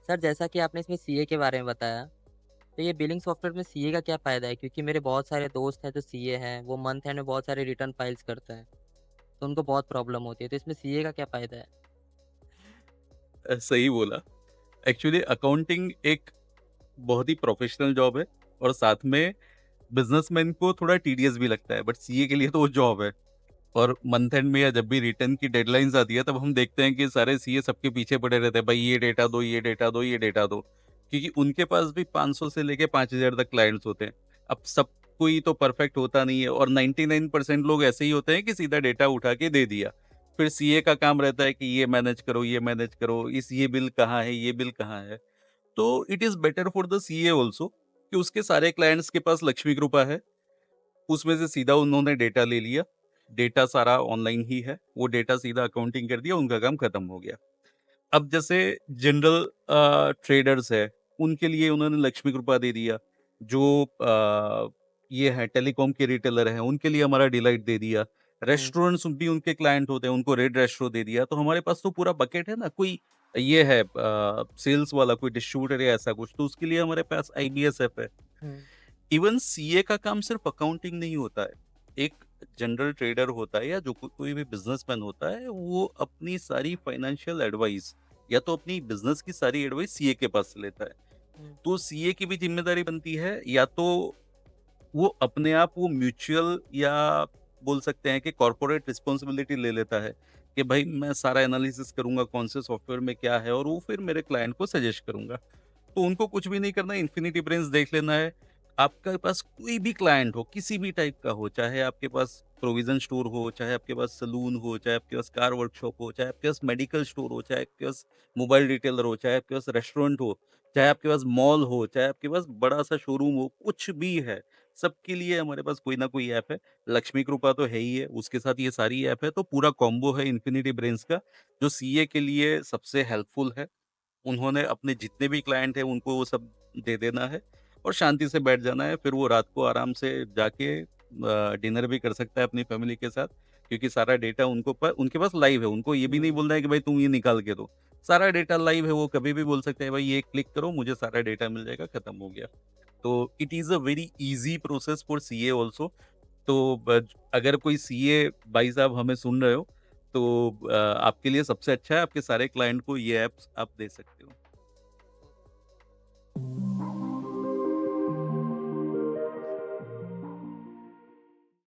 Sir जैसा कि आपने इसमें सीए के बारे में बताया, तो ये बिलिंग सॉफ्टवेयर में सीए का क्या फ़ायदा है? क्योंकि मेरे बहुत सारे दोस्त हैं जो सीए हैं, वो मंथ एंड में बहुत सारे रिटर्न फाइल्स करते हैं, तो उनको बहुत प्रॉब्लम होती है, तो इसमें सीए का क्या फ़ायदा है? सही बोला। एक्चुअली अकाउंटिंग एक बहुत ही प्रोफेशनल जॉब है और साथ में बिजनेसमैन को थोड़ा टीडियस भी लगता है, बट सीए के लिए तो वो जॉब है। और मंथ एंड में या जब भी रिटर्न की डेडलाइंस आती है, तब हम देखते हैं कि सारे सीए सबके पीछे पड़े रहते हैं, भाई ये डेटा दो, ये डेटा दो, ये डेटा दो। क्योंकि उनके पास भी 500 से लेके 5000 तक क्लाइंट्स होते हैं। अब सब कोई तो परफेक्ट होता नहीं है, और 99% लोग ऐसे ही होते हैं कि सीधा डेटा उठा के दे दिया। फिर सीए का काम रहता है कि ये मैनेज करो, ये मैनेज करो, इस ये बिल कहाँ है, ये बिल कहाँ है। तो it is better for the CA also कि उसके सारे क्लाइंट्स के पास लक्ष्मी कृपा है, उसमें से सीधा उन्होंने डेटा ले लिया। डेटा सारा ऑनलाइन ही है, वो डेटा सीधा अकाउंटिंग कर दिया, उनका काम खत्म हो गया। अब जैसे जनरल ट्रेडर्स है, उनके लिए उन्होंने लक्ष्मी कृपा दे दिया। जो ये है टेलीकॉम के रिटेलर हैं, उनके लिए हमारा डिलाइट दे दिया। हुँ, रेस्टोरेंट्स भी उनके क्लाइंट होते हैं, उनको रेड रेस्टोरेंट दे दिया। तो हमारे पास तो पूरा बकेट है ना। कोई ये है सेल्स वाला, कोई डिस्ट्रीब्यूटर या ऐसा कुछ, तो उसके लिए हमारे पास आईबीएसएफ है। हुँ, इवन सीए का काम सिर्फ अकाउंटिंग नहीं होता है। एक जनरल ट्रेडर होता है, या जो कोई भी बिजनेसमैन होता है, वो अपनी सारी फाइनेंशियल एडवाइस या तो अपनी बिजनेस की सारी एडवाइस सीए के पास से लेता है। हुँ, तो सीए की भी जिम्मेदारी बनती है, या तो वो अपने आप वो म्यूचुअल, या बोल सकते हैं कि कॉर्पोरेट रिस्पॉन्सिबिलिटी ले लेता है कि भाई मैं सारा एनालिसिस करूंगा कौन से सॉफ्टवेयर में क्या है, और वो फिर मेरे क्लाइंट को सजेस्ट करूंगा। तो उनको कुछ भी नहीं करना है, इन्फिनिटी ब्रेन्स देख लेना है। आपके पास कोई भी क्लाइंट हो, किसी भी टाइप का हो, चाहे आपके पास प्रोविजन स्टोर हो, चाहे आपके पास सलून हो, चाहे आपके पास कार वर्कशॉप हो, चाहे आपके पास मेडिकल स्टोर हो, चाहे आपके पास मोबाइल रिटेलर हो, चाहे आपके पास रेस्टोरेंट हो, चाहे आपके पास मॉल हो, चाहे आपके पास बड़ा सा शोरूम हो, कुछ भी है, सबके लिए हमारे पास कोई ना कोई ऐप है। लक्ष्मी कृपा तो है ही है, उसके साथ ये सारी ऐप है, तो पूरा कॉम्बो है इन्फिनिटी ब्रेन्स का, जो सीए के लिए सबसे हेल्पफुल है। उन्होंने अपने जितने भी क्लाइंट हैं उनको वो सब दे देना है, और शांति से बैठ जाना है। फिर वो रात को आराम से जाके डिनर भी कर सकता है अपनी फैमिली के साथ, क्योंकि सारा डेटा उनके पास लाइव है। उनको ये भी नहीं हुँ। बोलना है कि भाई तुम ये निकाल के दो। सारा डेटा लाइव है, वो कभी भी बोल सकते हैं भाई ये क्लिक करो, मुझे सारा डेटा मिल जाएगा, खत्म हो गया। तो it is a very easy process for CA also. तो अगर कोई सीए भाई साहब हमें सुन रहे हो, तो आपके लिए सबसे अच्छा है, आपके सारे क्लाइंट को ये ऐप्स आप दे सकते हो।